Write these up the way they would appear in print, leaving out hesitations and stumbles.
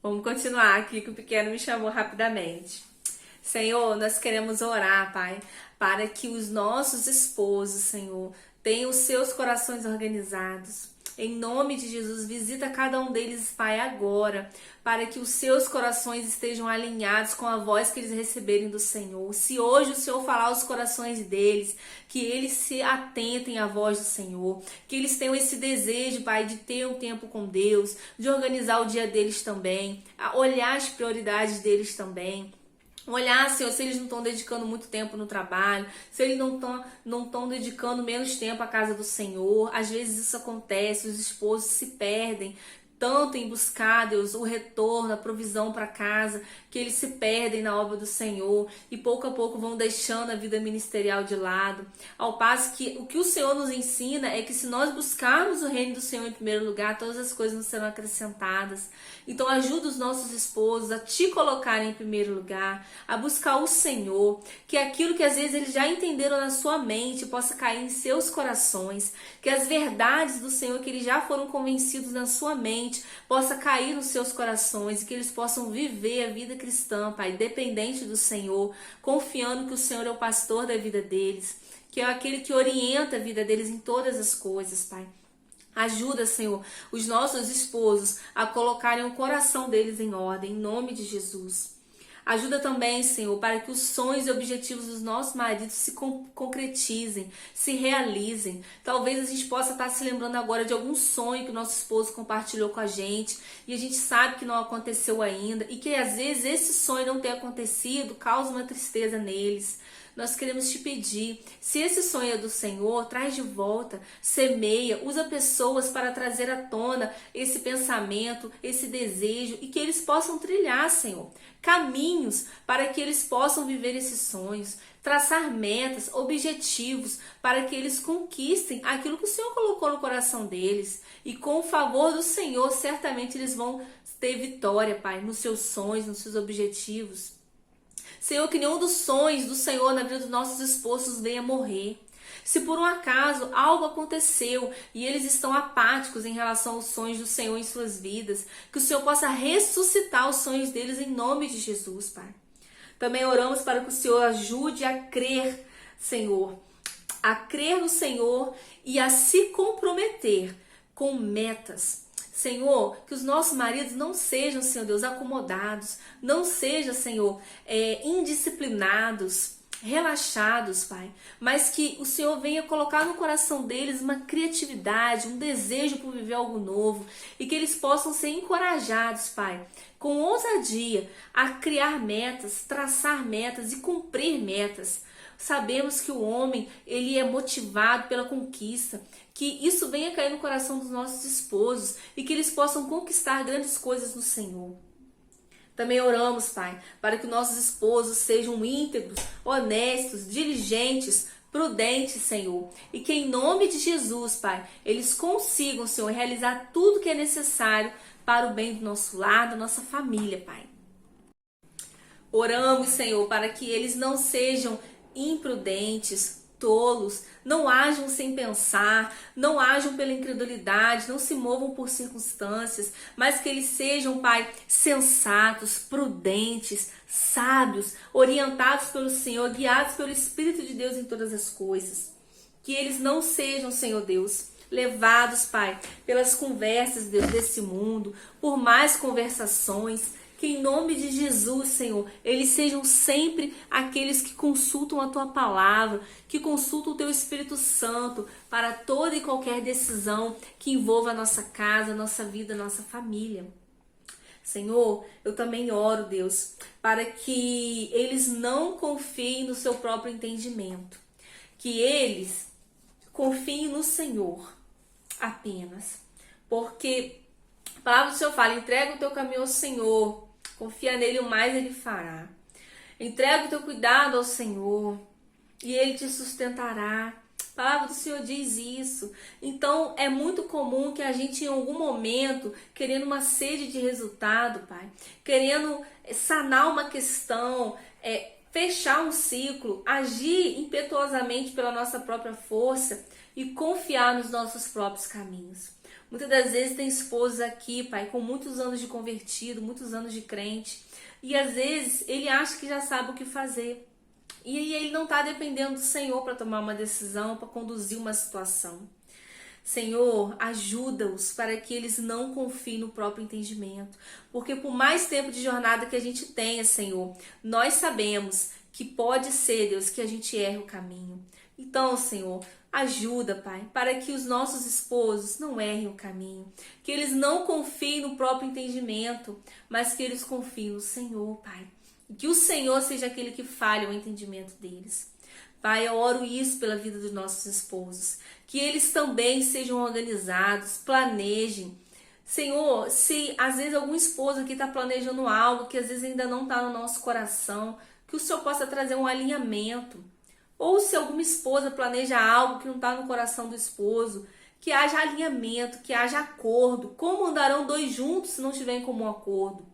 Vamos continuar aqui que o pequeno me chamou rapidamente. Senhor, nós queremos orar, Pai, para que os nossos esposos, Senhor, tenham os seus corações organizados. Em nome de Jesus, visita cada um deles, Pai, agora, para que os seus corações estejam alinhados com a voz que eles receberem do Senhor. Se hoje o Senhor falar aos corações deles, que eles se atentem à voz do Senhor, que eles tenham esse desejo, Pai, de ter um tempo com Deus, de organizar o dia deles também, a olhar as prioridades deles também. Olhar, Senhor, se eles não estão dedicando muito tempo no trabalho, se eles não estão dedicando menos tempo à casa do Senhor. Às vezes isso acontece, os esposos se perdem tanto em buscar, Deus, o retorno, a provisão para casa, que eles se perdem na obra do Senhor e pouco a pouco vão deixando a vida ministerial de lado. Ao passo que o que o Senhor nos ensina é que se nós buscarmos o reino do Senhor em primeiro lugar, todas as coisas nos serão acrescentadas. Então ajuda os nossos esposos a te colocarem em primeiro lugar, a buscar o Senhor, que aquilo que às vezes eles já entenderam na sua mente possa cair em seus corações, que as verdades do Senhor que eles já foram convencidos na sua mente possa cair nos seus corações e que eles possam viver a vida cristã, Pai, dependente do Senhor, confiando que o Senhor é o pastor da vida deles, que é aquele que orienta a vida deles em todas as coisas, Pai. Ajuda, Senhor, os nossos esposos a colocarem o coração deles em ordem, em nome de Jesus. Ajuda também, Senhor, para que os sonhos e objetivos dos nossos maridos se concretizem, se realizem. Talvez a gente possa estar se lembrando agora de algum sonho que o nosso esposo compartilhou com a gente e a gente sabe que não aconteceu ainda e que às vezes esse sonho não ter acontecido causa uma tristeza neles. Nós queremos te pedir, se esse sonho é do Senhor, traz de volta, semeia, usa pessoas para trazer à tona esse pensamento, esse desejo e que eles possam trilhar, Senhor, caminhos para que eles possam viver esses sonhos, traçar metas, objetivos para que eles conquistem aquilo que o Senhor colocou no coração deles e com o favor do Senhor, certamente eles vão ter vitória, Pai, nos seus sonhos, nos seus objetivos. Senhor, que nenhum dos sonhos do Senhor na vida dos nossos esposos venha morrer. Se por um acaso algo aconteceu e eles estão apáticos em relação aos sonhos do Senhor em suas vidas, que o Senhor possa ressuscitar os sonhos deles em nome de Jesus, Pai. Também oramos para que o Senhor ajude a crer, Senhor, a crer no Senhor e a se comprometer com metas. Senhor, que os nossos maridos não sejam, Senhor Deus, acomodados, não sejam, Senhor, indisciplinados, relaxados, Pai, mas que o Senhor venha colocar no coração deles uma criatividade, um desejo por viver algo novo e que eles possam ser encorajados, Pai, com ousadia a criar metas, traçar metas e cumprir metas. Sabemos que o homem, ele é motivado pela conquista, que isso venha cair no coração dos nossos esposos e que eles possam conquistar grandes coisas no Senhor. Também oramos, Pai, para que nossos esposos sejam íntegros, honestos, diligentes, prudentes, Senhor. E que em nome de Jesus, Pai, eles consigam, Senhor, realizar tudo que é necessário para o bem do nosso lar, da nossa família, Pai. Oramos, Senhor, para que eles não sejam imprudentes, tolos, não ajam sem pensar, não ajam pela incredulidade, não se movam por circunstâncias, mas que eles sejam, Pai, sensatos, prudentes, sábios, orientados pelo Senhor, guiados pelo Espírito de Deus em todas as coisas. Que eles não sejam, Senhor Deus, levados, Pai, pelas conversas, Deus, desse mundo, por mais conversações. Que em nome de Jesus, Senhor, eles sejam sempre aqueles que consultam a Tua palavra, que consultam o Teu Espírito Santo para toda e qualquer decisão que envolva a nossa casa, a nossa vida, a nossa família. Senhor, eu também oro, Deus, para que eles não confiem no seu próprio entendimento, que eles confiem no Senhor apenas, porque a palavra do Senhor fala, entrega o teu caminho ao Senhor, confia nele, o mais ele fará. Entrega o teu cuidado ao Senhor e ele te sustentará. A palavra do Senhor diz isso. Então é muito comum que a gente em algum momento, querendo uma sede de resultado, Pai, querendo sanar uma questão, fechar um ciclo, agir impetuosamente pela nossa própria força e confiar nos nossos próprios caminhos. Muitas das vezes tem esposos aqui, Pai, com muitos anos de convertido, muitos anos de crente, e às vezes ele acha que já sabe o que fazer. E aí ele não está dependendo do Senhor para tomar uma decisão, para conduzir uma situação. Senhor, ajuda-os para que eles não confiem no próprio entendimento. Porque por mais tempo de jornada que a gente tenha, Senhor, nós sabemos que pode ser, Deus, que a gente erre o caminho. Então, Senhor, ajuda, Pai, para que os nossos esposos não errem o caminho. Que eles não confiem no próprio entendimento, mas que eles confiem no Senhor, Pai. E que o Senhor seja aquele que fale o entendimento deles. Pai, eu oro isso pela vida dos nossos esposos. Que eles também sejam organizados, planejem. Senhor, se às vezes algum esposo aqui está planejando algo que às vezes ainda não está no nosso coração, que o Senhor possa trazer um alinhamento. Ou se alguma esposa planeja algo que não está no coração do esposo, que haja alinhamento, que haja acordo. Como andarão dois juntos se não tiverem comum acordo?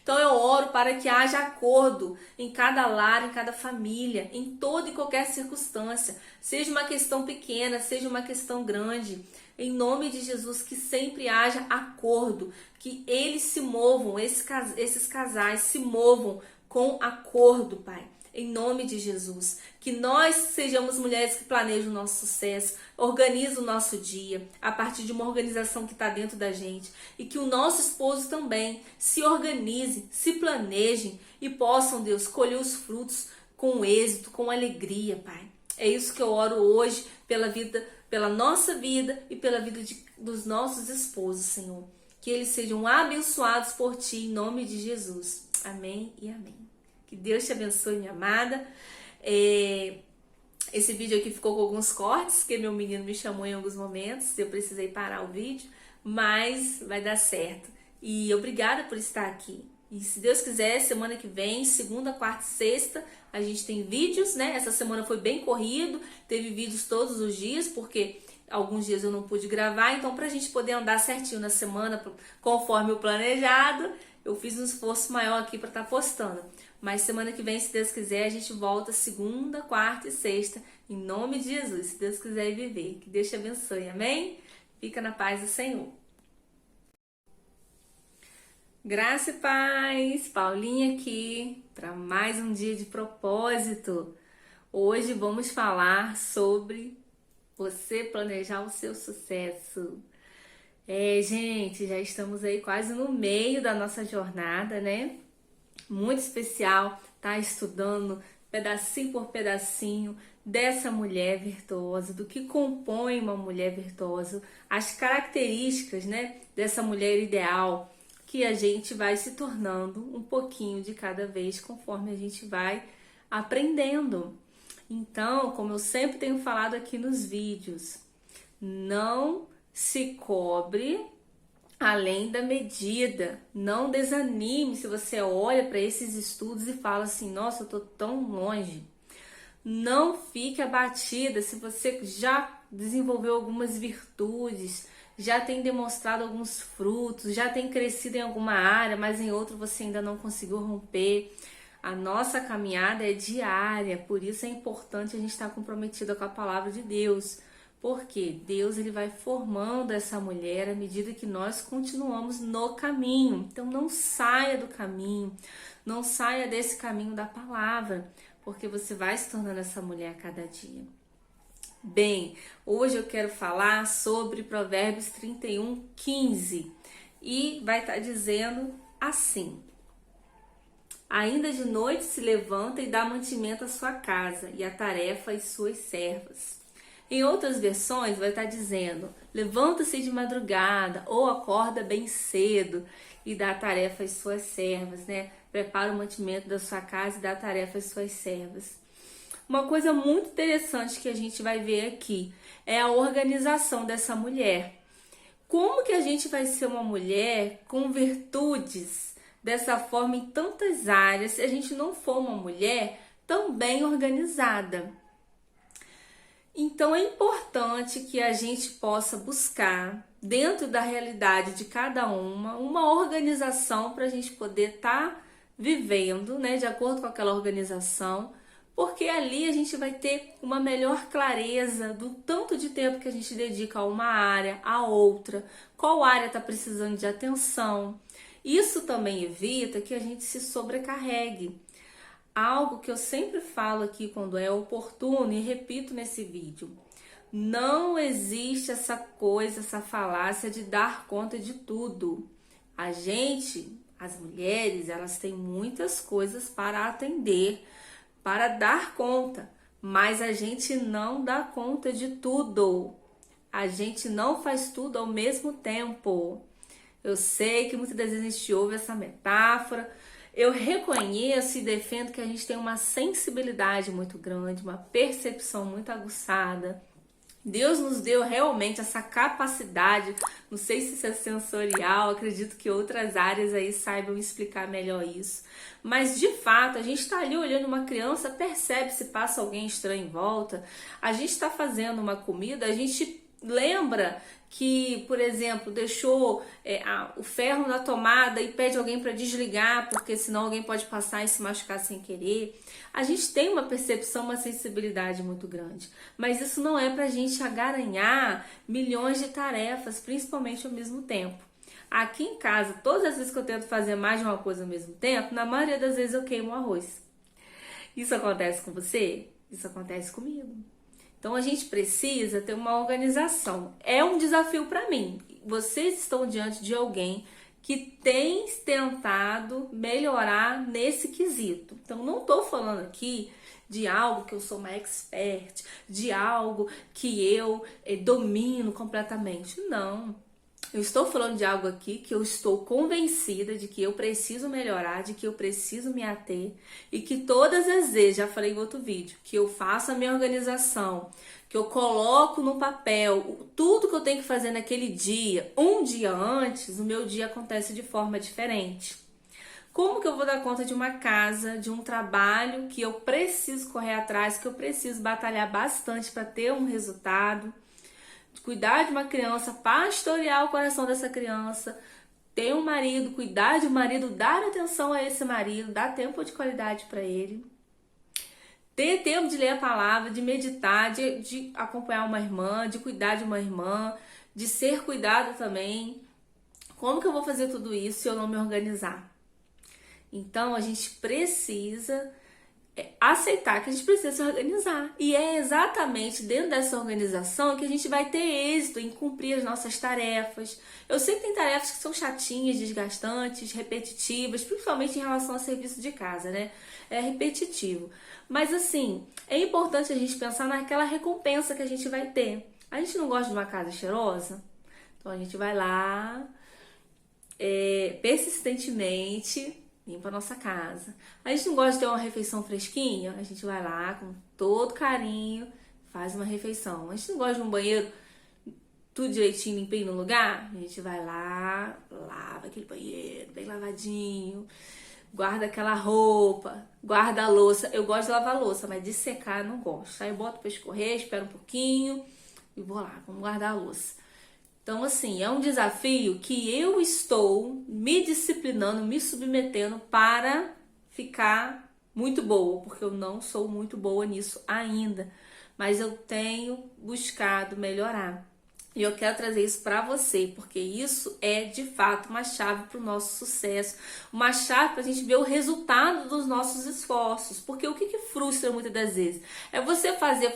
Então eu oro para que haja acordo em cada lar, em cada família, em toda e qualquer circunstância. Seja uma questão pequena, seja uma questão grande. Em nome de Jesus, que sempre haja acordo. Que eles se movam, esses casais se movam com acordo, Pai. Em nome de Jesus, que nós sejamos mulheres que planejam o nosso sucesso, organizam o nosso dia, a partir de uma organização que está dentro da gente, e que o nosso esposo também se organize, se planejem e possam, Deus, colher os frutos com êxito, com alegria, Pai. É isso que eu oro hoje pela vida, pela nossa vida e pela vida dos nossos esposos, Senhor. Que eles sejam abençoados por Ti, em nome de Jesus. Amém e amém. Que Deus te abençoe, minha amada. Esse vídeo aqui ficou com alguns cortes, porque meu menino me chamou em alguns momentos. Eu precisei parar o vídeo, mas vai dar certo. E obrigada por estar aqui. E se Deus quiser, semana que vem, segunda, quarta e sexta, a gente tem vídeos, né? Essa semana foi bem corrido, teve vídeos todos os dias, porque alguns dias eu não pude gravar. Então, pra gente poder andar certinho na semana, conforme o planejado, eu fiz um esforço maior aqui para estar postando. Mas semana que vem, se Deus quiser, a gente volta segunda, quarta e sexta, em nome de Jesus, se Deus quiser viver. Que Deus te abençoe, amém? Fica na paz do Senhor. Graça e paz, Paulinha aqui, para mais um dia de propósito. Hoje vamos falar sobre você planejar o seu sucesso. Gente, já estamos aí quase no meio da nossa jornada, né? Muito especial, tá estudando pedacinho por pedacinho dessa mulher virtuosa, do que compõe uma mulher virtuosa, as características, né, dessa mulher ideal, que a gente vai se tornando um pouquinho de cada vez conforme a gente vai aprendendo. Então, como eu sempre tenho falado aqui nos vídeos, não se cobre além da medida. Não desanime se você olha para esses estudos e fala assim, nossa, eu tô tão longe. Não fique abatida se você já desenvolveu algumas virtudes, já tem demonstrado alguns frutos, já tem crescido em alguma área, mas em outra você ainda não conseguiu romper. A nossa caminhada é diária, por isso é importante a gente estar comprometida com a palavra de Deus. Porque Deus ele vai formando essa mulher à medida que nós continuamos no caminho. Então não saia do caminho, não saia desse caminho da palavra, porque você vai se tornando essa mulher a cada dia. Bem, hoje eu quero falar sobre Provérbios 31:15 e vai estar dizendo assim: ainda de noite se levanta e dá mantimento à sua casa e a tarefa às suas servas. Em outras versões vai estar dizendo, levanta-se de madrugada ou acorda bem cedo e dá tarefa às suas servas, né? Prepara o mantimento da sua casa e dá tarefa às suas servas. Uma coisa muito interessante que a gente vai ver aqui é a organização dessa mulher. Como que a gente vai ser uma mulher com virtudes dessa forma em tantas áreas se a gente não for uma mulher tão bem organizada? Então é importante que a gente possa buscar, dentro da realidade de cada uma organização para a gente poder estar vivendo, né, de acordo com aquela organização, porque ali a gente vai ter uma melhor clareza do tanto de tempo que a gente dedica a uma área, a outra, qual área está precisando de atenção. Isso também evita que a gente se sobrecarregue. Algo que eu sempre falo aqui quando é oportuno e repito nesse vídeo: não existe essa coisa, essa falácia de dar conta de tudo. A gente, as mulheres, elas têm muitas coisas para atender, para dar conta, mas a gente não dá conta de tudo. A gente não faz tudo ao mesmo tempo. Eu sei que muitas das vezes a gente ouve essa metáfora. Eu reconheço e defendo que a gente tem uma sensibilidade muito grande, uma percepção muito aguçada. Deus nos deu realmente essa capacidade, não sei se isso é sensorial, acredito que outras áreas aí saibam explicar melhor isso. Mas de fato, a gente está ali olhando uma criança, percebe se passa alguém estranho em volta, a gente está fazendo uma comida, a gente lembra que, por exemplo, deixou o ferro na tomada e pede alguém para desligar, porque senão alguém pode passar e se machucar sem querer. A gente tem uma percepção, uma sensibilidade muito grande, mas isso não é para a gente agaranhar milhões de tarefas, principalmente ao mesmo tempo. Aqui em casa, todas as vezes que eu tento fazer mais de uma coisa ao mesmo tempo, na maioria das vezes eu queimo o arroz. Isso acontece com você? Isso acontece comigo. Então a gente precisa ter uma organização. É um desafio para mim. Vocês estão diante de alguém que tem tentado melhorar nesse quesito. Então não estou falando aqui de algo que eu sou uma expert, de algo que eu domino completamente. Não. Eu estou falando de algo aqui que eu estou convencida de que eu preciso melhorar, de que eu preciso me ater e que todas as vezes, já falei em outro vídeo, que eu faço a minha organização, que eu coloco no papel tudo que eu tenho que fazer naquele dia, um dia antes, o meu dia acontece de forma diferente. Como que eu vou dar conta de uma casa, de um trabalho que eu preciso correr atrás, que eu preciso batalhar bastante para ter um resultado? Cuidar de uma criança, pastorear o coração dessa criança, ter um marido, cuidar de um marido, dar atenção a esse marido, dar tempo de qualidade para ele, ter tempo de ler a palavra, de meditar, de acompanhar uma irmã, de cuidar de uma irmã, de ser cuidado também. Como que eu vou fazer tudo isso se eu não me organizar? Então a gente precisa aceitar que a gente precisa se organizar. E é exatamente dentro dessa organização que a gente vai ter êxito em cumprir as nossas tarefas. Eu sei que tem tarefas que são chatinhas, desgastantes, repetitivas, principalmente em relação ao serviço de casa, né? É repetitivo. Mas assim, é importante a gente pensar naquela recompensa que a gente vai ter. A gente não gosta de uma casa cheirosa? Então a gente vai lá, persistentemente, limpa a nossa casa. A gente não gosta de ter uma refeição fresquinha? A gente vai lá com todo carinho, faz uma refeição. A gente não gosta de um banheiro tudo direitinho, limpinho no lugar? A gente vai lá, lava aquele banheiro bem lavadinho, guarda aquela roupa, guarda a louça. Eu gosto de lavar a louça, mas de secar eu não gosto. Aí eu boto para escorrer, espero um pouquinho e vou lá, vamos guardar a louça. Então, assim, é um desafio que eu estou me disciplinando, me submetendo para ficar muito boa, porque eu não sou muito boa nisso ainda, mas eu tenho buscado melhorar. E eu quero trazer isso para você, porque isso é de fato uma chave para o nosso sucesso, uma chave para a gente ver o resultado dos nossos esforços. Porque o que frustra muitas das vezes? É você fazer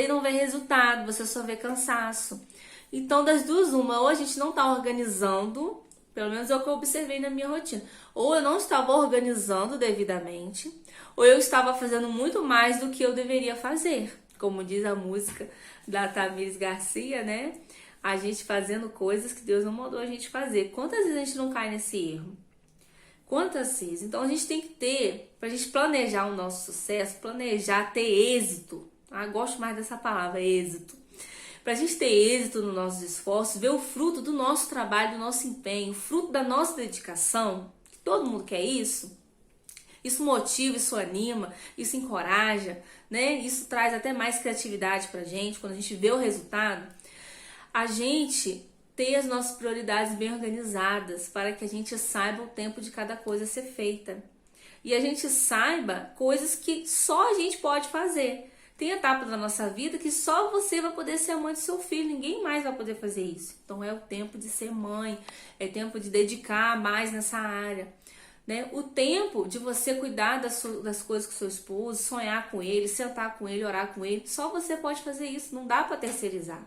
e não ver resultado, você só vê cansaço. Então, das duas, uma, ou a gente não está organizando, pelo menos é o que eu observei na minha rotina, ou eu não estava organizando devidamente, ou eu estava fazendo muito mais do que eu deveria fazer. Como diz a música da Tamires Garcia, né? A gente fazendo coisas que Deus não mandou a gente fazer. Quantas vezes a gente não cai nesse erro? Quantas vezes? Então, a gente tem que ter, para a gente planejar o nosso sucesso, planejar, ter êxito. Gosto mais dessa palavra, êxito. Para a gente ter êxito nos nossos esforços, ver o fruto do nosso trabalho, do nosso empenho, o fruto da nossa dedicação, que todo mundo quer isso, isso motiva, isso anima, isso encoraja, né? Isso traz até mais criatividade para a gente, quando a gente vê o resultado. A gente ter as nossas prioridades bem organizadas, para que a gente saiba o tempo de cada coisa ser feita. e a gente saiba coisas que só a gente pode fazer. Tem etapas da nossa vida que só você vai poder ser a mãe do seu filho, ninguém mais vai poder fazer isso. Então é o tempo de ser mãe, é tempo de dedicar mais nessa área, né? O tempo de você cuidar das coisas com seu esposo, sonhar com ele, sentar com ele, orar com ele, só você pode fazer isso, não dá para terceirizar.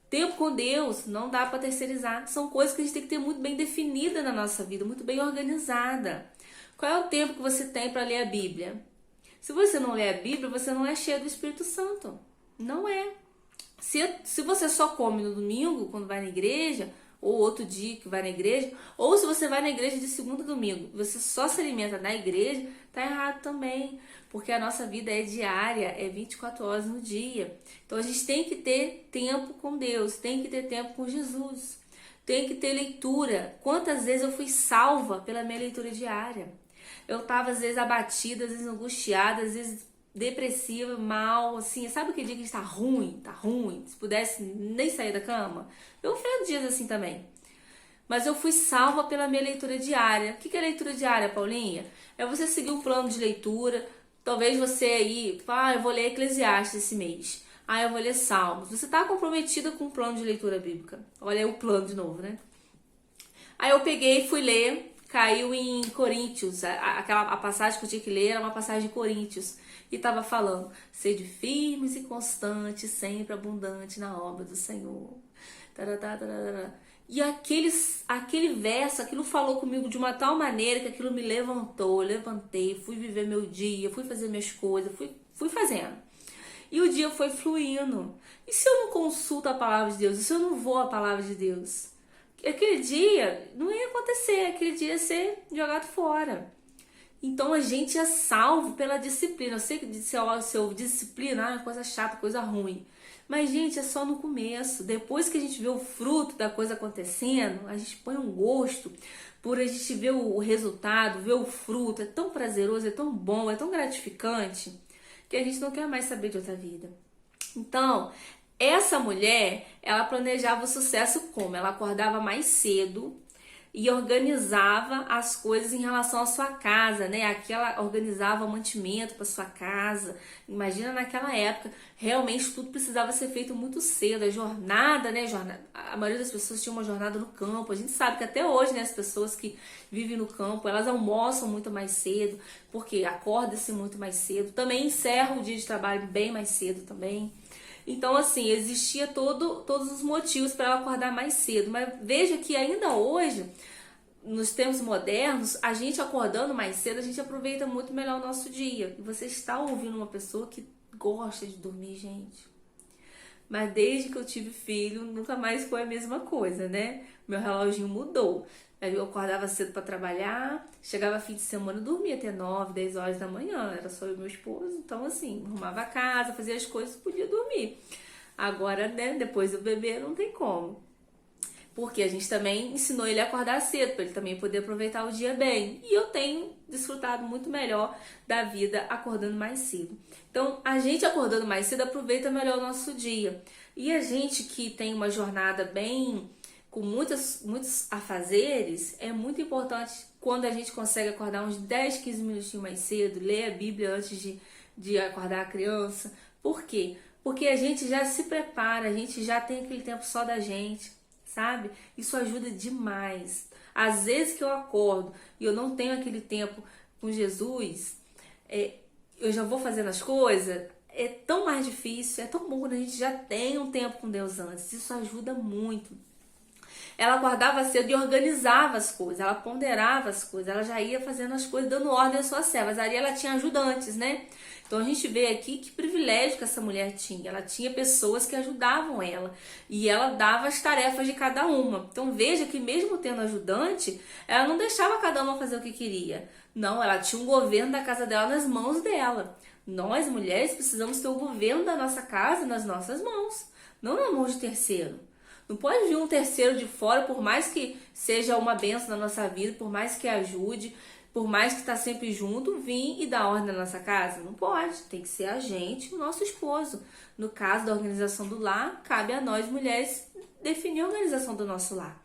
Tempo com Deus não dá para terceirizar, são coisas que a gente tem que ter muito bem definida na nossa vida, muito bem organizada. Qual é o tempo que você tem para ler a Bíblia? Se você não lê a Bíblia, você não é cheio do Espírito Santo. Não é. Se você só come no domingo, quando vai na igreja, ou outro dia que vai na igreja, ou se você vai na igreja de segunda a domingo, você só se alimenta na igreja, tá errado também. Porque a nossa vida é diária, é 24 horas no dia. Então a gente tem que ter tempo com Deus, tem que ter tempo com Jesus. Tem que ter leitura. Quantas vezes eu fui salva pela minha leitura diária? Eu tava às vezes abatida, às vezes angustiada, às vezes depressiva, mal, assim, sabe aquele dia que está ruim, se pudesse nem sair da cama? Eu enfrento dias assim também. Mas eu fui salva pela minha leitura diária. O que é leitura diária, Paulinha? É você seguir um plano de leitura. Talvez você aí, eu vou ler Eclesiastes esse mês. Eu vou ler Salmos. Você está comprometida com um plano de leitura bíblica. Olha aí o plano de novo, né? Aí eu peguei e fui ler. Caiu em Coríntios, a passagem que eu tinha que ler era uma passagem de Coríntios, e estava falando, sede firmes e constantes, sempre abundante na obra do Senhor. E aquele verso, aquilo falou comigo de uma tal maneira que aquilo me levantou, eu levantei, fui viver meu dia, fui fazer minhas coisas, fui fazendo. E o dia foi fluindo. E se eu não consulto a palavra de Deus? E se eu não vou à palavra de Deus? Aquele dia não ia acontecer, aquele dia ia ser jogado fora. Então a gente é salvo pela disciplina. Eu sei que se eu disciplina, coisa chata, coisa ruim. Mas, gente, é só no começo. Depois que a gente vê o fruto da coisa acontecendo, a gente põe um gosto por a gente ver o resultado, ver o fruto. É tão prazeroso, é tão bom, é tão gratificante, que a gente não quer mais saber de outra vida. Então, essa mulher, ela planejava o sucesso como? Ela acordava mais cedo e organizava as coisas em relação à sua casa, né? Aqui ela organizava o mantimento para sua casa. Imagina naquela época, realmente tudo precisava ser feito muito cedo. A jornada, né? A maioria das pessoas tinha uma jornada no campo. A gente sabe que até hoje, né, as pessoas que vivem no campo, elas almoçam muito mais cedo, porque acorda-se muito mais cedo. Também encerra o dia de trabalho bem mais cedo também. Então, assim, existia todos os motivos para ela acordar mais cedo. Mas veja que ainda hoje, nos tempos modernos, a gente acordando mais cedo, a gente aproveita muito melhor o nosso dia. E você está ouvindo uma pessoa que gosta de dormir, gente. Mas desde que eu tive filho, nunca mais foi a mesma coisa, né? Meu reloginho mudou. Eu acordava cedo para trabalhar, chegava fim de semana, dormia até 9, 10 horas da manhã. Era só eu e meu esposo. Então, assim, arrumava a casa, fazia as coisas, podia dormir. Agora, né, depois do bebê, não tem como. Porque a gente também ensinou ele a acordar cedo, para ele também poder aproveitar o dia bem. E eu tenho desfrutado muito melhor da vida acordando mais cedo. Então, a gente acordando mais cedo aproveita melhor o nosso dia. E a gente que tem uma jornada bem, com muitos afazeres, é muito importante quando a gente consegue acordar uns 10, 15 minutinhos mais cedo, ler a Bíblia antes de acordar a criança. Por quê? Porque a gente já se prepara, a gente já tem aquele tempo só da gente. Sabe? Isso ajuda demais. Às vezes que eu acordo e eu não tenho aquele tempo com Jesus, eu já vou fazendo as coisas, é tão mais difícil, é tão bom quando a gente já tem um tempo com Deus antes. Isso ajuda muito. Ela acordava cedo e organizava as coisas, ela ponderava as coisas, ela já ia fazendo as coisas, dando ordem às suas servas. Ali ela tinha ajudantes, né? Então a gente vê aqui que privilégio que essa mulher tinha. Ela tinha pessoas que ajudavam ela e ela dava as tarefas de cada uma. Então veja que mesmo tendo ajudante, ela não deixava cada uma fazer o que queria. Não, ela tinha um governo da casa dela nas mãos dela. Nós, mulheres, precisamos ter o governo da nossa casa nas nossas mãos, não na mão de terceiro. Não pode vir um terceiro de fora, por mais que seja uma bênção na nossa vida, por mais que ajude, por mais que está sempre junto, vir e dar ordem na nossa casa. Não pode, tem que ser a gente, o nosso esposo. No caso da organização do lar, cabe a nós mulheres definir a organização do nosso lar.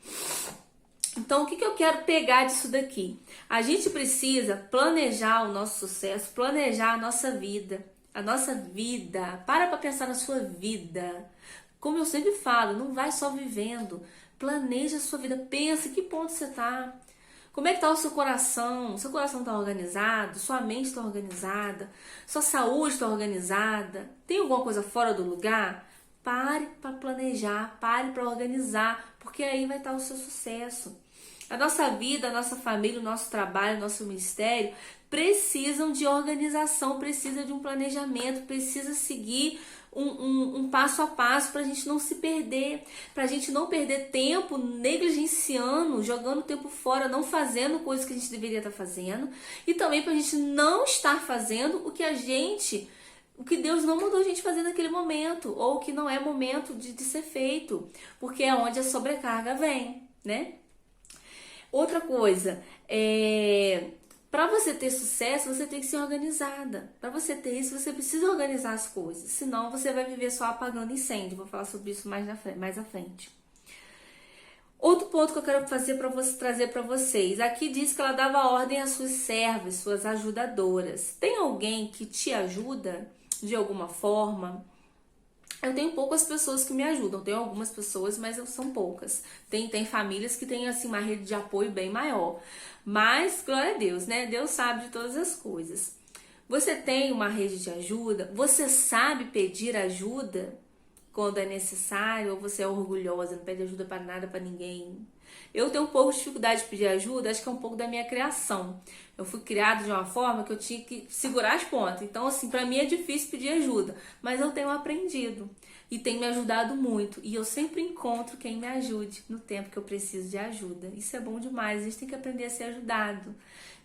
Então, o que eu quero pegar disso daqui? A gente precisa planejar o nosso sucesso, planejar a nossa vida. A nossa vida. Para pensar na sua vida. Como eu sempre falo, não vai só vivendo. Planeja a sua vida. Pensa em que ponto você está. Como é que está o seu coração? Seu coração está organizado? Sua mente está organizada? Sua saúde está organizada? Tem alguma coisa fora do lugar? Pare para planejar, pare para organizar, porque aí vai estar o seu sucesso. A nossa vida, a nossa família, o nosso trabalho, o nosso ministério precisam de organização, precisa de um planejamento, precisa seguir um passo a passo para a gente não se perder, para a gente não perder tempo negligenciando, jogando tempo fora, não fazendo coisas que a gente deveria estar fazendo, e também para a gente não estar fazendo o que Deus não mandou a gente fazer naquele momento, ou que não é momento de ser feito, porque é onde a sobrecarga vem, né? Outra coisa, para você ter sucesso, você tem que ser organizada. Para você ter isso, você precisa organizar as coisas, senão você vai viver só apagando incêndio. Vou falar sobre isso mais à frente. Outro ponto que eu quero trazer para vocês. Aqui diz que ela dava ordem às suas servas, suas ajudadoras. Tem alguém que te ajuda de alguma forma? Eu tenho poucas pessoas que me ajudam, tenho algumas pessoas, mas são poucas. Tem famílias que têm assim uma rede de apoio bem maior. Mas, glória a Deus, né? Deus sabe de todas as coisas. Você tem uma rede de ajuda? Você sabe pedir ajuda quando é necessário? Ou você é orgulhosa, não pede ajuda para nada, para ninguém? Eu tenho um pouco de dificuldade de pedir ajuda, acho que é um pouco da minha criação. Eu fui criada de uma forma que eu tinha que segurar as pontas. Então, assim, pra mim é difícil pedir ajuda. Mas eu tenho aprendido e tem me ajudado muito. E eu sempre encontro quem me ajude no tempo que eu preciso de ajuda. Isso é bom demais, a gente tem que aprender a ser ajudado.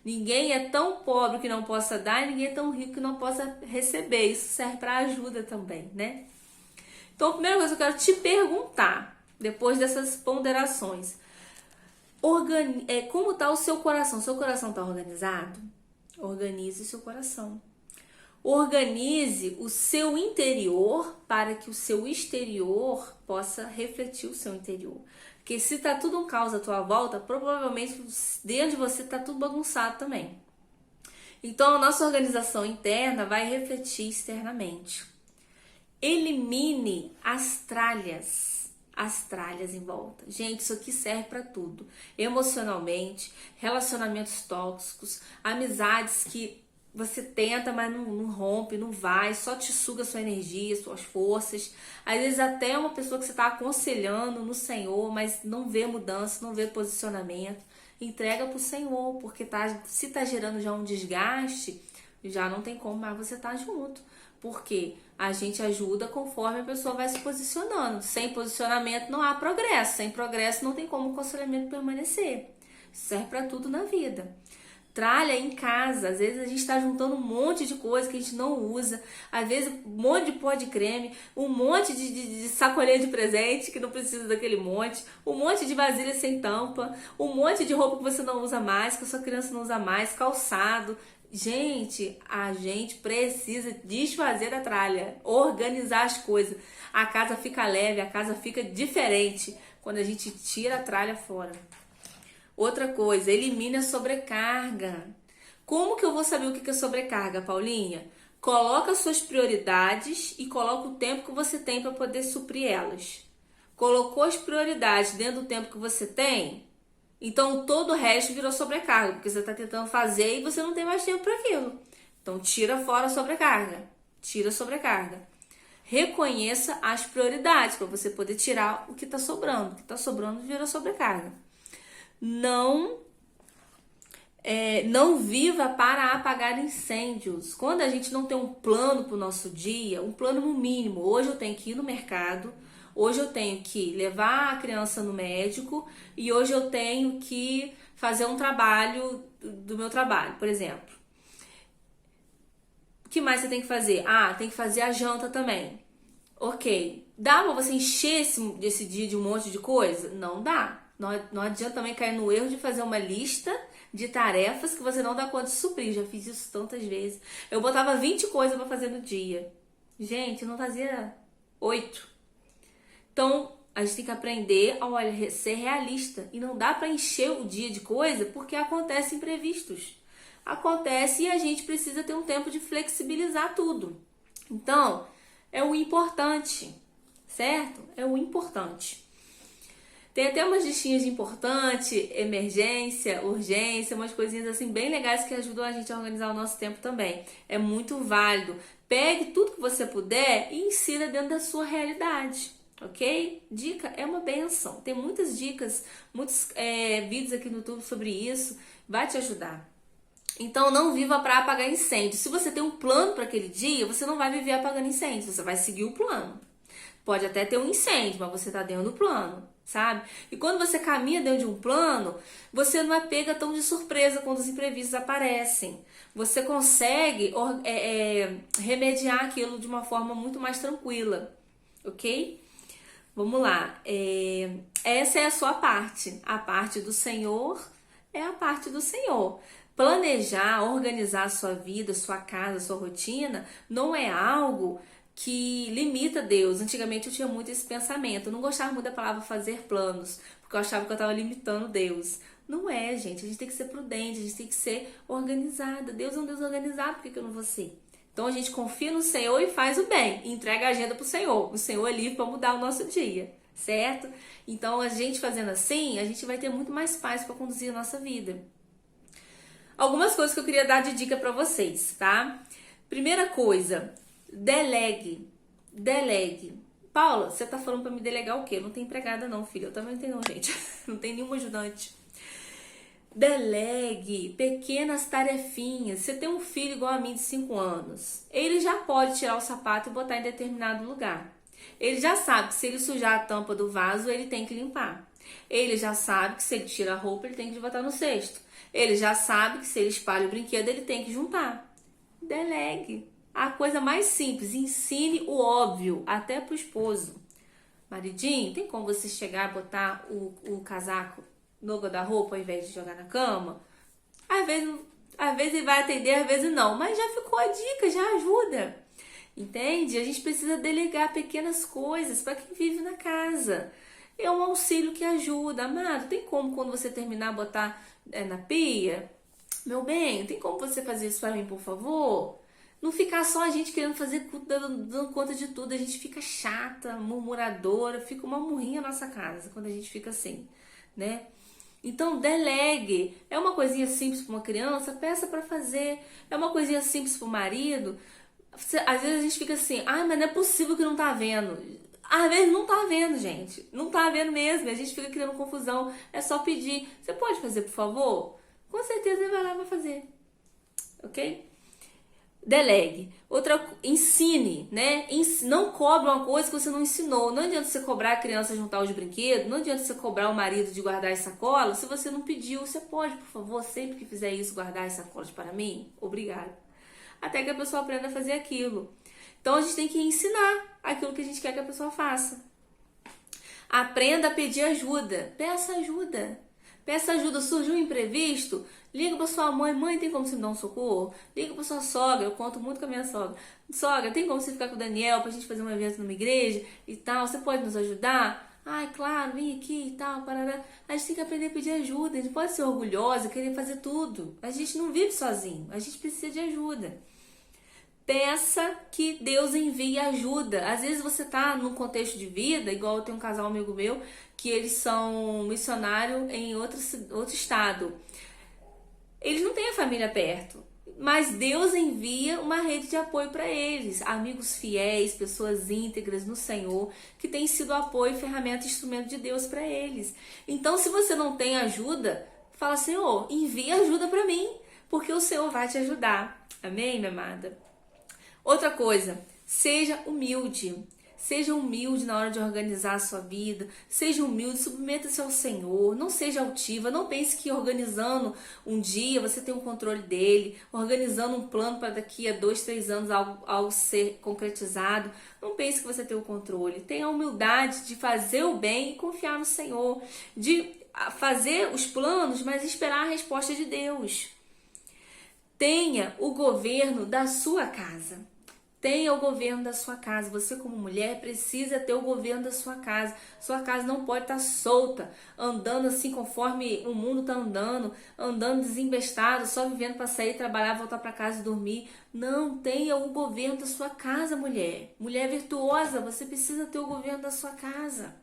Ninguém é tão pobre que não possa dar e ninguém é tão rico que não possa receber. Isso serve para ajuda também, né? Então, a primeira coisa que eu quero te perguntar, depois dessas ponderações, como está o seu coração? Seu coração está organizado? Organize o seu coração. Organize o seu interior para que o seu exterior possa refletir o seu interior. Porque se está tudo um caos à tua volta, provavelmente dentro de você está tudo bagunçado também. Então a nossa organização interna vai refletir externamente. Elimine as tralhas em volta. Gente, isso aqui serve para tudo. Emocionalmente, relacionamentos tóxicos, amizades que você tenta, mas não rompe, não vai, só te suga sua energia, suas forças. Às vezes até uma pessoa que você está aconselhando no Senhor, mas não vê mudança, não vê posicionamento. Entrega para o Senhor, porque se está gerando já um desgaste, já não tem como mais você estar junto. Porque a gente ajuda conforme a pessoa vai se posicionando. Sem posicionamento não há progresso. Sem progresso não tem como o aconselhamento permanecer. Isso serve para tudo na vida. Tralha em casa. Às vezes a gente está juntando um monte de coisa que a gente não usa. Às vezes um monte de pó de creme. Um monte de sacolinha de presente que não precisa daquele monte. Um monte de vasilha sem tampa. Um monte de roupa que você não usa mais, que a sua criança não usa mais. Calçado. Gente, a gente precisa desfazer da tralha, organizar as coisas. A casa fica leve, a casa fica diferente quando a gente tira a tralha fora. Outra coisa, elimine a sobrecarga. Como que eu vou saber o que é sobrecarga, Paulinha? Coloca suas prioridades e coloca o tempo que você tem para poder suprir elas. Colocou as prioridades dentro do tempo que você tem? Então, todo o resto virou sobrecarga, porque você está tentando fazer e você não tem mais tempo para aquilo. Então, tira fora a sobrecarga. Tira a sobrecarga. Reconheça as prioridades para você poder tirar o que está sobrando. O que está sobrando vira sobrecarga. Não viva para apagar incêndios. Quando a gente não tem um plano para o nosso dia, um plano no mínimo. Hoje eu tenho que ir no mercado. Hoje eu tenho que levar a criança no médico e hoje eu tenho que fazer um trabalho do meu trabalho, por exemplo. O que mais você tem que fazer? Tem que fazer a janta também. Ok. Dá pra você encher esse dia de um monte de coisa? Não dá. Não adianta também cair no erro de fazer uma lista de tarefas que você não dá conta de suprir. Já fiz isso tantas vezes. Eu botava 20 coisas pra fazer no dia. Gente, eu não fazia 8. Então, A gente tem que aprender a, olha, ser realista. E não dá para encher o dia de coisa porque acontecem imprevistos. Acontece e a gente precisa ter um tempo de flexibilizar tudo. Então, é o importante, certo? É o importante. Tem até umas listinhas de importante, emergência, urgência, umas coisinhas assim bem legais que ajudam a gente a organizar o nosso tempo também. É muito válido. Pegue tudo que você puder e insira dentro da sua realidade, ok? Dica é uma benção. Tem muitas dicas, muitos vídeos aqui no YouTube sobre isso. Vai te ajudar. Então não viva para apagar incêndio. Se você tem um plano para aquele dia, você não vai viver apagando incêndio, você vai seguir o plano. Pode até ter um incêndio, mas você está dentro do plano, sabe? E quando você caminha dentro de um plano, você não é pega tão de surpresa quando os imprevistos aparecem. Você consegue remediar aquilo de uma forma muito mais tranquila, ok? Vamos lá. Essa é a sua parte. A parte do Senhor é a parte do Senhor. Planejar, organizar a sua vida, sua casa, sua rotina, não é algo que limita Deus. Antigamente eu tinha muito esse pensamento. Eu não gostava muito da palavra fazer planos, porque eu achava que eu estava limitando Deus. Não é, gente. A gente tem que ser prudente, a gente tem que ser organizada. Deus é um Deus organizado, por que eu não vou ser? Então a gente confia no Senhor e faz o bem. E entrega a agenda para o Senhor. O Senhor é livre para mudar o nosso dia, certo? Então a gente fazendo assim, a gente vai ter muito mais paz para conduzir a nossa vida. Algumas coisas que eu queria dar de dica para vocês, tá? Primeira coisa, delegue. Delegue. Paula, você tá falando para me delegar o quê? Eu não tenho empregada não, filha. Eu também não tenho não, gente. Não tem nenhum ajudante. Delegue pequenas tarefinhas. Você tem um filho igual a mim de 5 anos. Ele já pode tirar o sapato e botar em determinado lugar. Ele já sabe que se ele sujar a tampa do vaso, ele tem que limpar. Ele já sabe que se ele tira a roupa, ele tem que botar no cesto. Ele já sabe que se ele espalha o brinquedo, ele tem que juntar. Delegue. A coisa mais simples. Ensine o óbvio, até pro esposo. Maridinho, tem como você chegar e botar o casaco no guarda-roupa ao invés de jogar na cama? Às vezes ele vai atender, às vezes não. Mas já ficou a dica, já ajuda. Entende? A gente precisa delegar pequenas coisas para quem vive na casa. É um auxílio que ajuda. Amado, tem como quando você terminar botar na pia? Meu bem, tem como você fazer isso para mim, por favor? Não ficar só a gente querendo fazer, dando conta de tudo. A gente fica chata, murmuradora, fica uma murrinha na nossa casa quando a gente fica assim, né? Então, delegue. É uma coisinha simples para uma criança, peça para fazer. É uma coisinha simples para o marido. Às vezes a gente fica assim, mas não é possível que não tá vendo. Às vezes não tá vendo, gente. Não tá vendo mesmo. A gente fica criando confusão. É só pedir. Você pode fazer, por favor? Com certeza ele vai lá e vai fazer. Ok? Delegue. Ensine, né? Não cobre uma coisa que você não ensinou. Não adianta você cobrar a criança juntar os brinquedos. Não adianta você cobrar o marido de guardar as sacolas se você não pediu. Você pode, por favor, sempre que fizer isso, guardar as sacolas para mim? Obrigada. Até que a pessoa aprenda a fazer aquilo. Então a gente tem que ensinar aquilo que a gente quer que a pessoa faça. Aprenda a pedir ajuda. Peça ajuda. Peça ajuda. Surgiu um imprevisto? Liga para sua mãe. Mãe, tem como você me dar um socorro? Liga para sua sogra. Eu conto muito com a minha sogra. Sogra, tem como você ficar com o Daniel pra gente fazer um evento numa igreja e tal? Você pode nos ajudar? Ai, claro, vem aqui e tal. Parará. A gente tem que aprender a pedir ajuda. A gente pode ser orgulhosa, querer fazer tudo. A gente não vive sozinho. A gente precisa de ajuda. Peça que Deus envie ajuda. Às vezes você tá num contexto de vida, igual eu tenho um casal amigo meu, que eles são missionários em outro estado. Eles não têm a família perto, mas Deus envia uma rede de apoio para eles. Amigos fiéis, pessoas íntegras no Senhor, que têm sido apoio, ferramenta, instrumento de Deus para eles. Então, se você não tem ajuda, fala, Senhor, envia ajuda para mim, porque o Senhor vai te ajudar. Amém, minha amada? Outra coisa, seja humilde. Seja humilde na hora de organizar a sua vida. Seja humilde, submeta-se ao Senhor. Não seja altiva. Não pense que organizando um dia você tem o controle dele. Organizando um plano para daqui a 2, 3 anos algo ser concretizado. Não pense que você tem o controle. Tenha a humildade de fazer o bem e confiar no Senhor. De fazer os planos, mas esperar a resposta de Deus. Tenha o governo da sua casa. Tenha o governo da sua casa. Você, como mulher, precisa ter o governo da sua casa. Sua casa não pode estar solta, andando assim conforme o mundo está andando desembestado, só vivendo para sair, trabalhar, voltar para casa e dormir. Não, tenha o governo da sua casa, mulher. Mulher virtuosa, você precisa ter o governo da sua casa.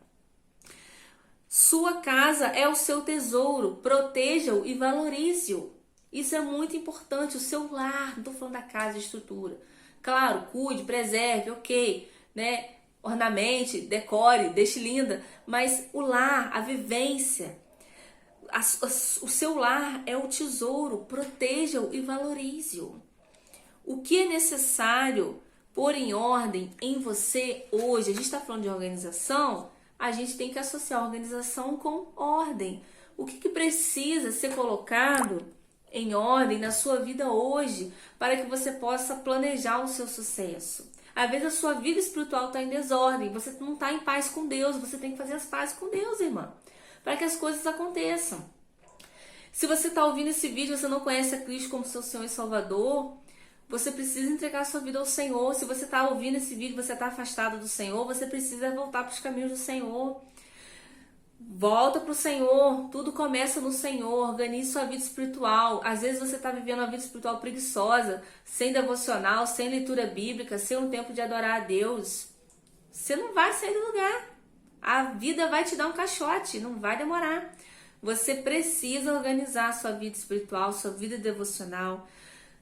Sua casa é o seu tesouro. Proteja-o e valorize-o. Isso é muito importante. O seu lar, não estou falando da casa, de estrutura. Claro, cuide, preserve, ok, né? Ornamente, decore, deixe linda. Mas o lar, a vivência, o seu lar é o tesouro. Proteja-o e valorize-o. O que é necessário pôr em ordem em você hoje? A gente está falando de organização, a gente tem que associar organização com ordem. O que precisa ser colocado em ordem na sua vida hoje para que você possa planejar o seu sucesso? Às vezes a sua vida espiritual está em desordem, você não está em paz com Deus, você tem que fazer as pazes com Deus, irmã, para que as coisas aconteçam. Se você está ouvindo esse vídeo e você não conhece a Cristo como seu Senhor e Salvador, você precisa entregar a sua vida ao Senhor. Se você está ouvindo esse vídeo e você está afastado do Senhor, você precisa voltar para os caminhos do Senhor. Volta para o Senhor, tudo começa no Senhor. Organize sua vida espiritual. Às vezes você está vivendo uma vida espiritual preguiçosa, sem devocional, sem leitura bíblica, sem um tempo de adorar a Deus. Você não vai sair do lugar. A vida vai te dar um caixote, não vai demorar. Você precisa organizar sua vida espiritual, sua vida devocional,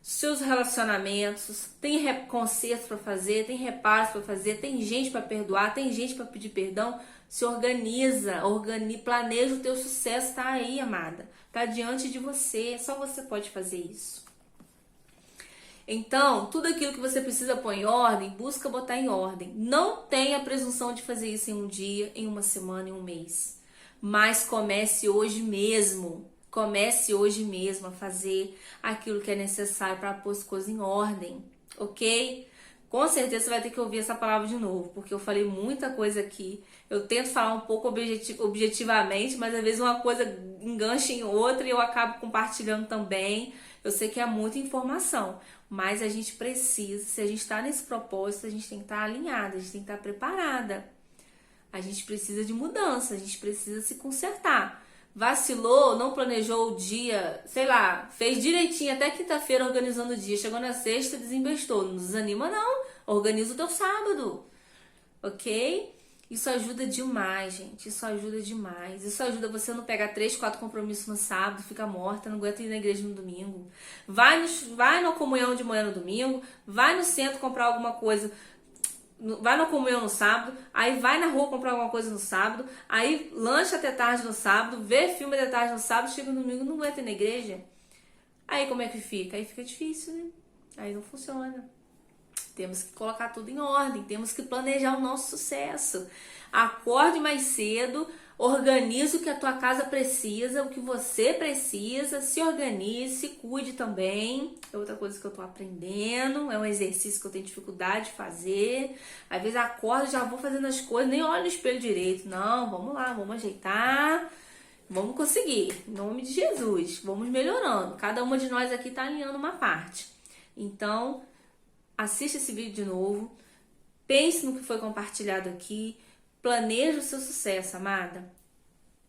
seus relacionamentos. Tem consertos para fazer, tem reparos para fazer, tem gente para perdoar, tem gente para pedir perdão. Se organiza, planeja o teu sucesso, tá aí, amada. Tá diante de você, só você pode fazer isso. Então, tudo aquilo que você precisa pôr em ordem, busca botar em ordem. Não tenha a presunção de fazer isso em um dia, em uma semana, em um mês. Mas comece hoje mesmo. Comece hoje mesmo a fazer aquilo que é necessário para pôr as coisas em ordem, ok? Com certeza você vai ter que ouvir essa palavra de novo, porque eu falei muita coisa aqui. Eu tento falar um pouco objetivamente, mas às vezes uma coisa engancha em outra e eu acabo compartilhando também. Eu sei que é muita informação, mas a gente precisa, se a gente está nesse propósito, a gente tem que estar alinhada, a gente tem que estar preparada. A gente precisa de mudança, a gente precisa se consertar. Vacilou, não planejou o dia, sei lá, fez direitinho até quinta-feira organizando o dia, chegou na sexta, desembestou. Não desanima não, organiza o teu sábado, ok? Isso ajuda demais, gente, isso ajuda demais. Isso ajuda você a não pegar 3, 4 compromissos no sábado, ficar morta, não aguenta ir na igreja no domingo. Vai na comunhão de manhã no domingo, vai no centro comprar alguma coisa, vai na comunhão no sábado, aí vai na rua comprar alguma coisa no sábado, aí lancha até tarde no sábado, vê filme até tarde no sábado, chega no domingo, não aguenta ir na igreja. Aí como é que fica? Aí fica difícil, né? Aí não funciona. Temos que colocar tudo em ordem, temos que planejar o nosso sucesso. Acorde mais cedo, organize o que a tua casa precisa, o que você precisa, se organize, se cuide também. É outra coisa que eu tô aprendendo, é um exercício que eu tenho dificuldade de fazer. Às vezes acordo, já vou fazendo as coisas, nem olho no espelho direito. Não, vamos lá, vamos ajeitar, vamos conseguir. Em nome de Jesus, vamos melhorando. Cada uma de nós aqui tá alinhando uma parte. Então, assista esse vídeo de novo, pense no que foi compartilhado aqui, planeje o seu sucesso, amada.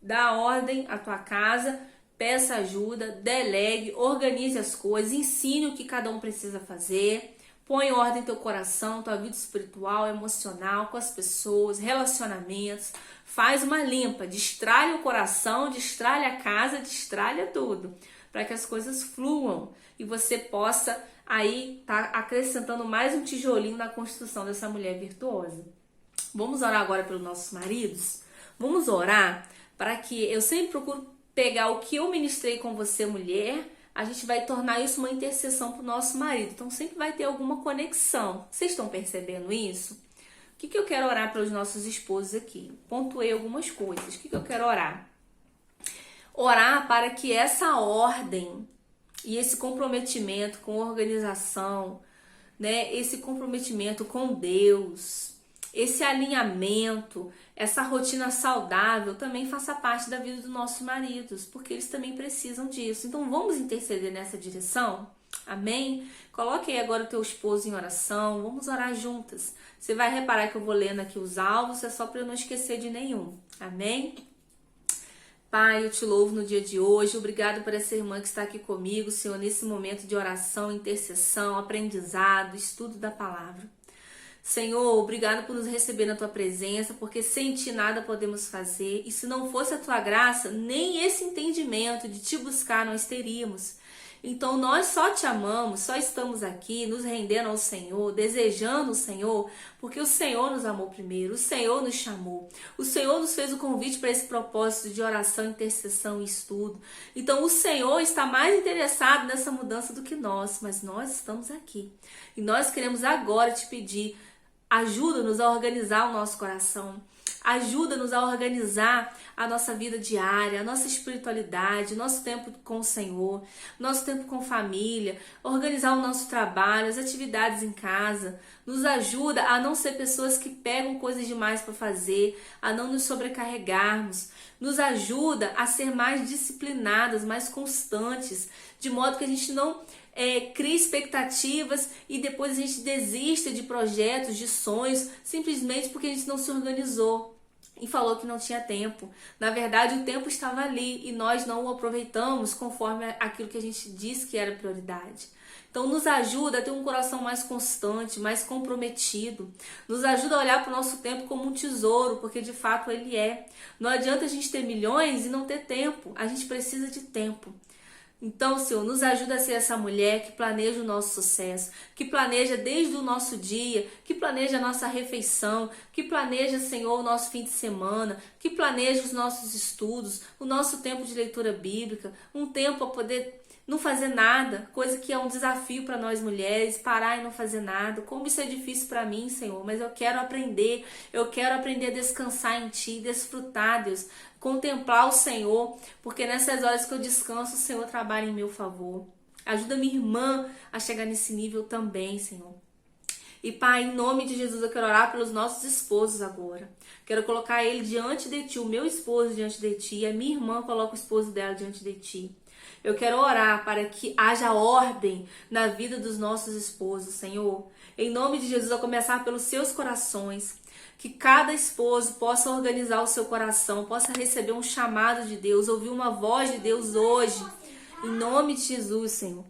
Dá ordem à tua casa, peça ajuda, delegue, organize as coisas, ensine o que cada um precisa fazer, põe em ordem teu coração, tua vida espiritual, emocional, com as pessoas, relacionamentos, faz uma limpa, destralha o coração, destralha a casa, destralha tudo, para que as coisas fluam e você possa aí tá acrescentando mais um tijolinho na construção dessa mulher virtuosa. Vamos orar agora pelos nossos maridos? Vamos orar para que eu sempre procuro pegar o que eu ministrei com você, mulher, a gente vai tornar isso uma intercessão para o nosso marido. Então sempre vai ter alguma conexão. Vocês estão percebendo isso? O que eu quero orar pelos nossos esposos aqui? Pontuei algumas coisas. O que eu quero orar? Orar para que essa ordem e esse comprometimento com a organização, né, esse comprometimento com Deus, esse alinhamento, essa rotina saudável também faça parte da vida dos nossos maridos, porque eles também precisam disso. Então vamos interceder nessa direção? Amém? Coloque aí agora o teu esposo em oração, vamos orar juntas. Você vai reparar que eu vou lendo aqui os alvos, é só para eu não esquecer de nenhum. Amém? Pai, eu te louvo no dia de hoje. Obrigado por essa irmã que está aqui comigo, Senhor, nesse momento de oração, intercessão, aprendizado, estudo da palavra. Senhor, obrigado por nos receber na tua presença, porque sem ti nada podemos fazer. E se não fosse a tua graça, nem esse entendimento de te buscar nós teríamos. Então nós só te amamos, só estamos aqui nos rendendo ao Senhor, desejando o Senhor, porque o Senhor nos amou primeiro, o Senhor nos chamou, o Senhor nos fez o convite para esse propósito de oração, intercessão e estudo. Então o Senhor está mais interessado nessa mudança do que nós, mas nós estamos aqui. E nós queremos agora te pedir, ajuda-nos a organizar o nosso coração. Ajuda-nos a organizar a nossa vida diária, a nossa espiritualidade, nosso tempo com o Senhor, nosso tempo com família, organizar o nosso trabalho, as atividades em casa. Nos ajuda a não ser pessoas que pegam coisas demais para fazer, a não nos sobrecarregarmos. Nos ajuda a ser mais disciplinadas, mais constantes, de modo que a gente não cria expectativas e depois a gente desista de projetos, de sonhos, simplesmente porque a gente não se organizou e falou que não tinha tempo. Na verdade, o tempo estava ali e nós não o aproveitamos conforme aquilo que a gente disse que era prioridade. Então, nos ajuda a ter um coração mais constante, mais comprometido. Nos ajuda a olhar para o nosso tempo como um tesouro, porque de fato ele é. Não adianta a gente ter milhões e não ter tempo. A gente precisa de tempo. Então, Senhor, nos ajuda a ser essa mulher que planeja o nosso sucesso, que planeja desde o nosso dia, que planeja a nossa refeição, que planeja, Senhor, o nosso fim de semana, que planeja os nossos estudos, o nosso tempo de leitura bíblica, um tempo a poder não fazer nada, coisa que é um desafio para nós mulheres, parar e não fazer nada. Como isso é difícil para mim, Senhor, mas eu quero aprender a descansar em Ti, desfrutar, Deus, contemplar o Senhor, porque nessas horas que eu descanso, o Senhor trabalha em meu favor. Ajuda minha irmã a chegar nesse nível também, Senhor. E Pai, em nome de Jesus, eu quero orar pelos nossos esposos agora. Quero colocar ele diante de Ti, o meu esposo diante de Ti, e a minha irmã coloca o esposo dela diante de Ti. Eu quero orar para que haja ordem na vida dos nossos esposos, Senhor. Em nome de Jesus, a começar pelos seus corações. Que cada esposo possa organizar o seu coração, possa receber um chamado de Deus, ouvir uma voz de Deus hoje. Em nome de Jesus, Senhor.